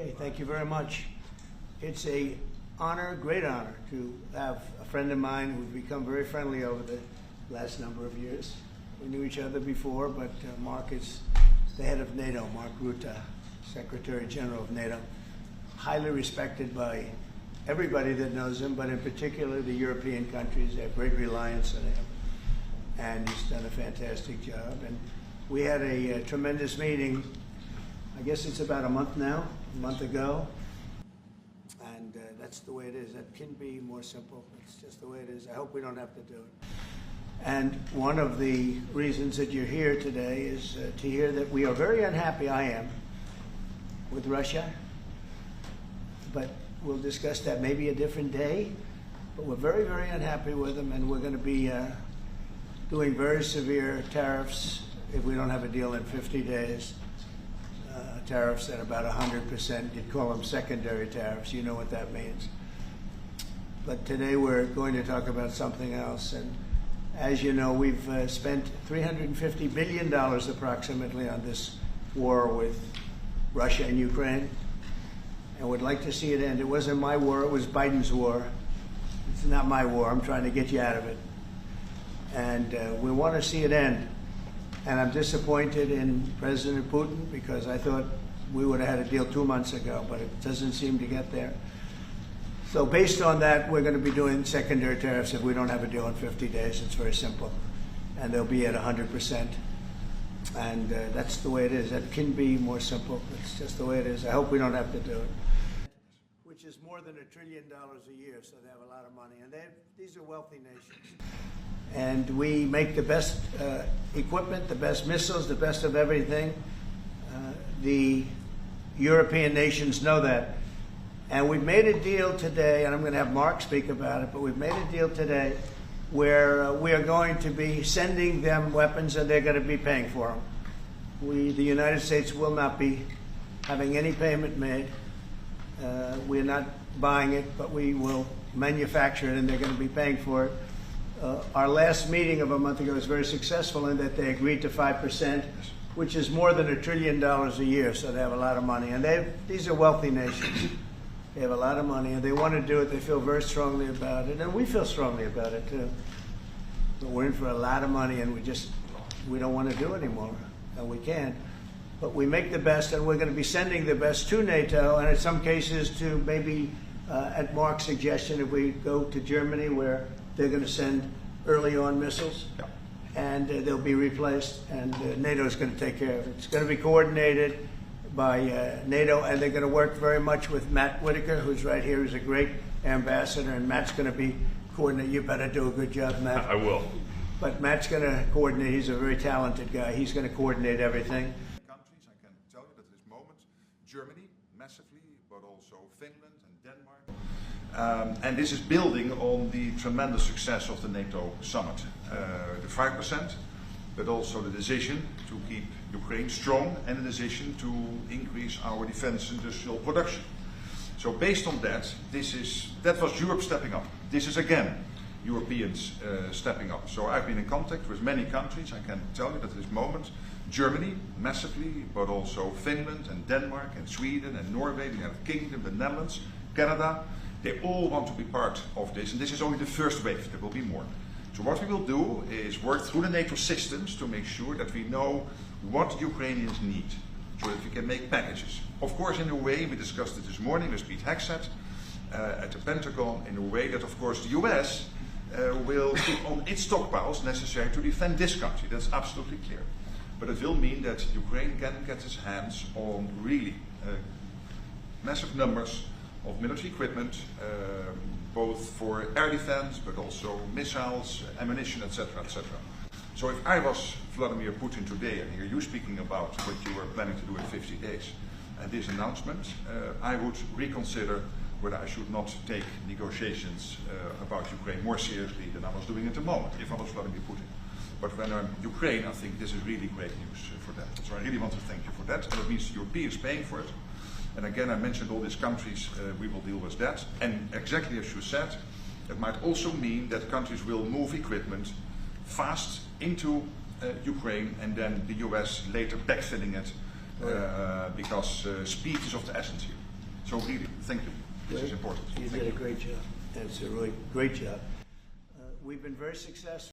Okay, thank you very much. It's a honor, great honor, to have a friend of mine who's become very friendly over the last number of years. We knew each other before, but Mark is the head of Nato, Mark Rutte, Secretary General of Nato. Highly respected by everybody that knows him, but in particular the European countries. They have great reliance on him, and he's done a fantastic job. And we had a tremendous meeting, I guess it's about a month ago, and that's the way it is. That can be more simple. It's just the way it is. I hope we don't have to do it. And one of the reasons that you're here today is to hear that we are very unhappy, I am, with Russia, but we'll discuss that maybe a different day. But we're very, very unhappy with them, and we're going to be doing very severe tariffs if we don't have a deal in 50 days. Tariffs at about 100%. You'd call them secondary tariffs. You know what that means. But today we're going to talk about something else. And as you know, we've spent $350 billion approximately on this war with Russia and Ukraine, and would like to see it end. It wasn't my war, it was Biden's war. It's not my war. I'm trying to get you out of it. And we want to see it end. And I'm disappointed in President Putin because I thought we would have had a deal 2 months ago, but it doesn't seem to get there. So based on that, we're going to be doing secondary tariffs if we don't have a deal in 50 days. It's very simple. And they'll be at 100%. And that's the way it is. That can be more simple. It's just the way it is. I hope we don't have to do it. Which is more than $1 trillion a year, so they have a lot of money. And these are wealthy nations. And we make the best equipment, the best missiles, the best of everything. The European nations know that. And we've made a deal today, and I'm going to have Mark speak about it, but we've made a deal today where we are going to be sending them weapons and they're going to be paying for them. The United States will not be having any payment made. We're not buying it, but we will manufacture it and they're going to be paying for it. Our last meeting of a month ago was very successful in that they agreed to 5%, which is more than $1 trillion a year, so they have a lot of money. And these are wealthy nations. They have a lot of money, and they want to do it. They feel very strongly about it, and we feel strongly about it, too. But we're in for a lot of money, and we don't want to do it anymore, and we can't. But we make the best, and we're going to be sending the best to NATO, and in some cases to maybe, at Mark's suggestion, if we go to Germany, where they're going to send early on missiles, and they'll be replaced, and NATO is going to take care of it. It's going to be coordinated by NATO, and they're going to work very much with Matt Whitaker, who's right here, who's a great ambassador, and Matt's going to be coordinating. You better do a good job, Matt. I will. But Matt's going to coordinate. He's a very talented guy. He's going to coordinate everything. Countries, I can tell you that at this moment, Germany, massively, but also Finland and Denmark. And this is building on the tremendous success of the NATO summit. The 5%, but also the decision to keep Ukraine strong and the decision to increase our defense industrial production. So based on that, that was Europe stepping up. This is again Europeans stepping up. So I've been in contact with many countries. I can tell you that at this moment, Germany massively, but also Finland and Denmark and Sweden and Norway, the United Kingdom, the Netherlands, Canada, they all want to be part of this. And this is only the first wave. There will be more. So what we will do is work through the NATO systems to make sure that we know what Ukrainians need, so that we can make packages. Of course, in a way, we discussed it this morning with Pete Hegseth at the Pentagon, in a way that, of course, the US will put on its stockpiles necessary to defend this country. That's absolutely clear. But it will mean that Ukraine can get its hands on really massive numbers of military equipment, both for air defense, but also missiles, ammunition, etc., etc. So if I was Vladimir Putin today and hear you speaking about what you were planning to do in 50 days and this announcement, I would reconsider whether I should not take negotiations about Ukraine more seriously than I was doing at the moment, if I was Vladimir Putin. But when I'm Ukraine, I think this is really great news for that. So I really want to thank you for that. And that means the Europeans paying for it. And again, I mentioned all these countries, we will deal with that. And exactly as you said, that might also mean that countries will move equipment fast into Ukraine, and then the US later backfilling it, because speed is of the essence here. So really, thank you. This is important. You Thank did a great job. That's a really great job. We've been very successful.